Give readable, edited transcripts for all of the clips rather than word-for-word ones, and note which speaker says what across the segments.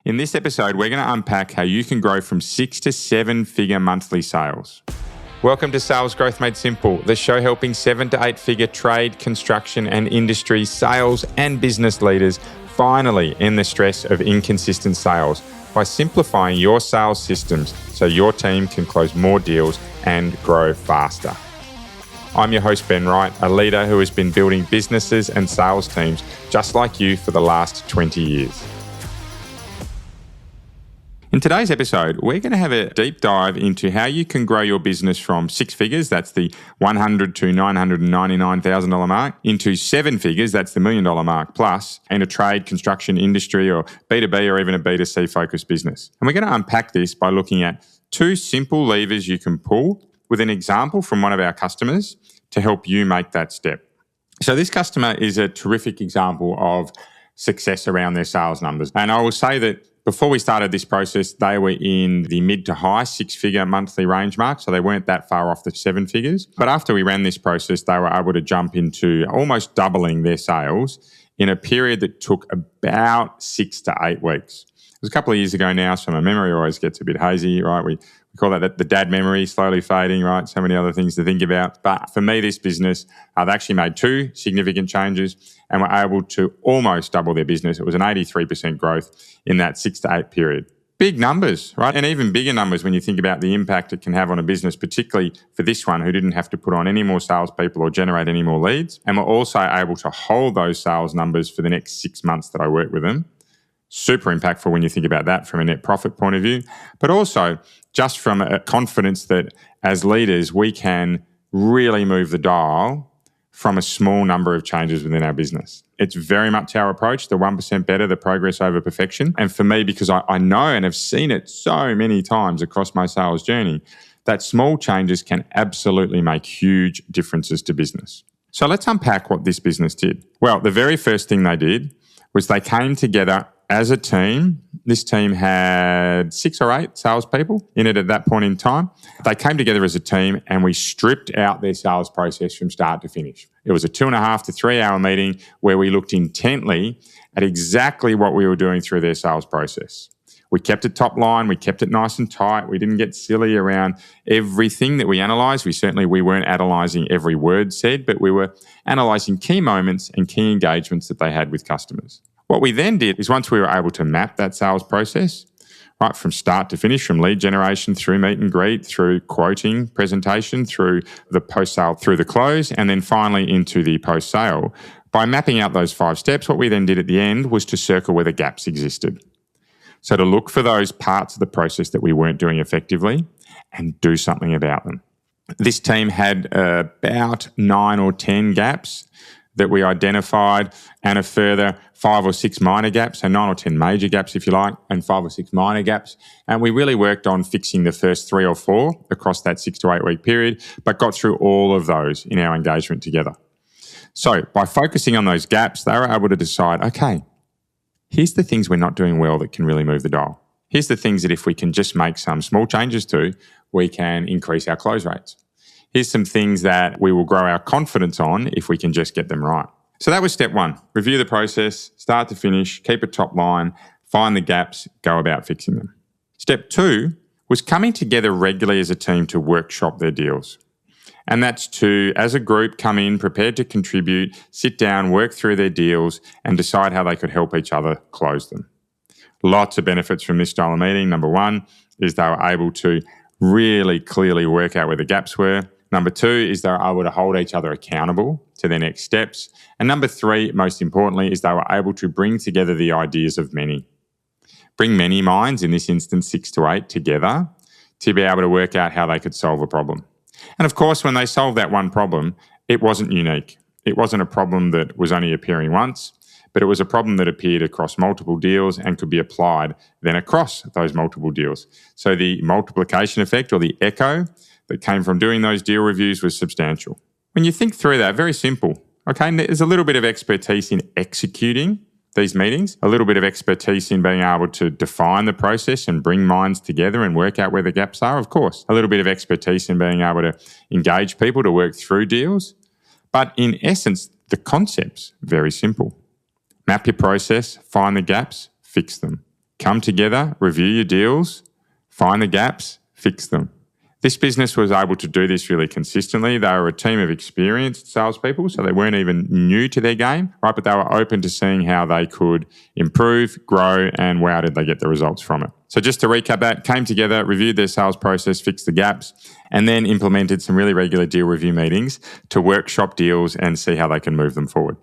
Speaker 1: In this episode, we're going to unpack how you can grow from 6 to 7 figure monthly sales. Welcome to Sales Growth Made Simple, the show helping 7 to 8 figure trade, construction and industry sales and business leaders finally end the stress of inconsistent sales by simplifying your sales systems so your team can close more deals and grow faster. I'm your host, Ben Wright, a leader who has been building businesses and sales teams just like you for the last 20 years. In today's episode, we're going to have a deep dive into how you can grow your business from 6 figures, that's the $100,000 to $999,000 mark, into 7 figures, that's the $1 million mark plus, in a trade, construction, industry, or B2B or even a B2C focused business. And we're going to unpack this by looking at 2 simple levers you can pull with an example from one of our customers to help you make that step. So this customer is a terrific example of success around their sales numbers. And I will say that before we started this process, they were in the mid to high 6-figure monthly range mark, so they weren't that far off the 7 figures. But after we ran this process, they were able to jump into almost doubling their sales in a period that took about 6 to 8 weeks. It was a couple of years ago now, so my memory always gets a bit hazy, right? We call that the dad memory, slowly fading, right? So many other things to think about. But for me, this business, they actually made 2 significant changes and were able to almost double their business. It was an 83% growth in that 6 to 8 period. Big numbers, right? And even bigger numbers when you think about the impact it can have on a business, particularly for this one who didn't have to put on any more salespeople or generate any more leads. And were also able to hold those sales numbers for the next 6 months that I worked with them. Super impactful when you think about that from a net profit point of view, but also just from a confidence that as leaders, we can really move the dial from a small number of changes within our business. It's very much our approach, the 1% better, the progress over perfection. And for me, because I know and have seen it so many times across my sales journey, that small changes can absolutely make huge differences to business. So let's unpack what this business did. Well, the very first thing they did was they came together as a team. This team had 6 or 8 salespeople in it at that point in time. They came together as a team and we stripped out their sales process from start to finish. It was a 2.5 to 3 hour meeting where we looked intently at exactly what we were doing through their sales process. We kept it top line. We kept it nice and tight. We didn't get silly around everything that we analysed. We weren't analysing every word said, but we were analysing key moments and key engagements that they had with customers. What we then did is once we were able to map that sales process, right from start to finish, from lead generation through meet and greet, through quoting, presentation, through the post-sale, through the close, and then finally into the post-sale. By mapping out those 5 steps, what we then did at the end was to circle where the gaps existed. So to look for those parts of the process that we weren't doing effectively and do something about them. This team had about 9 or 10 gaps that we identified and a further 5 or 6 minor gaps, so 9 or 10 major gaps if you like, and 5 or 6 minor gaps. And we really worked on fixing the first 3 or 4 across that 6 to 8 week period, but got through all of those in our engagement together. So by focusing on those gaps, they were able to decide, okay, here's the things we're not doing well that can really move the dial. Here's the things that if we can just make some small changes to, we can increase our close rates. Here's some things that we will grow our confidence on if we can just get them right. So that was step 1. Review the process, start to finish, keep it top line, find the gaps, go about fixing them. Step 2 was coming together regularly as a team to workshop their deals. And that's to, as a group, come in, prepared to contribute, sit down, work through their deals and decide how they could help each other close them. Lots of benefits from this style of meeting. Number 1 is they were able to really clearly work out where the gaps were. Number 2 is they were able to hold each other accountable to their next steps. And number 3, most importantly, is they were able to bring together the ideas of many. Bring many minds, in this instance 6 to 8, together to be able to work out how they could solve a problem. And of course, when they solved that one problem, it wasn't unique. It wasn't a problem that was only appearing once, but it was a problem that appeared across multiple deals and could be applied then across those multiple deals. So the multiplication effect or the echo that came from doing those deal reviews was substantial. When you think through that, very simple, okay? And there's a little bit of expertise in executing these meetings, a little bit of expertise in being able to define the process and bring minds together and work out where the gaps are, of course. A little bit of expertise in being able to engage people to work through deals. But in essence, the concept's very simple. Map your process, find the gaps, fix them. Come together, review your deals, find the gaps, fix them. This business was able to do this really consistently. They were a team of experienced salespeople, so they weren't even new to their game, right? But they were open to seeing how they could improve, grow, and wow, did they get the results from it. So just to recap that, came together, reviewed their sales process, fixed the gaps, and then implemented some really regular deal review meetings to workshop deals and see how they can move them forward.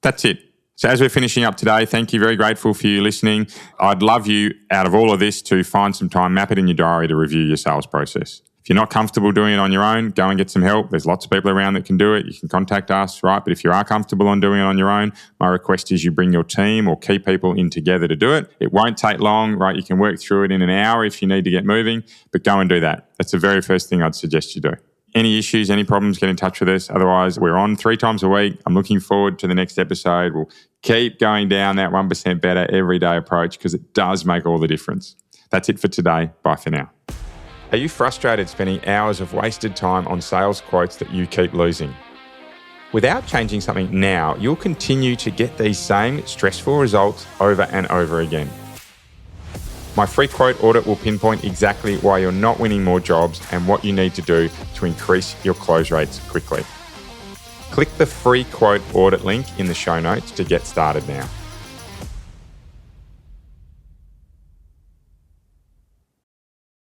Speaker 1: That's it. So as we're finishing up today, thank you. Very grateful for you listening. I'd love you, out of all of this, to find some time, map it in your diary to review your sales process. If you're not comfortable doing it on your own, go and get some help. There's lots of people around that can do it. You can contact us, right? But if you are comfortable on doing it on your own, my request is you bring your team or key people in together to do it. It won't take long, right? You can work through it in an hour if you need to get moving, but go and do that. That's the very first thing I'd suggest you do. Any issues, any problems, get in touch with us. Otherwise, we're on 3 times a week. I'm looking forward to the next episode. We'll keep going down that 1% better everyday approach because it does make all the difference. That's it for today. Bye for now. Are you frustrated spending hours of wasted time on sales quotes that you keep losing? Without changing something now, you'll continue to get these same stressful results over and over again. My free quote audit will pinpoint exactly why you're not winning more jobs and what you need to do to increase your close rates quickly. Click the free quote audit link in the show notes to get started now.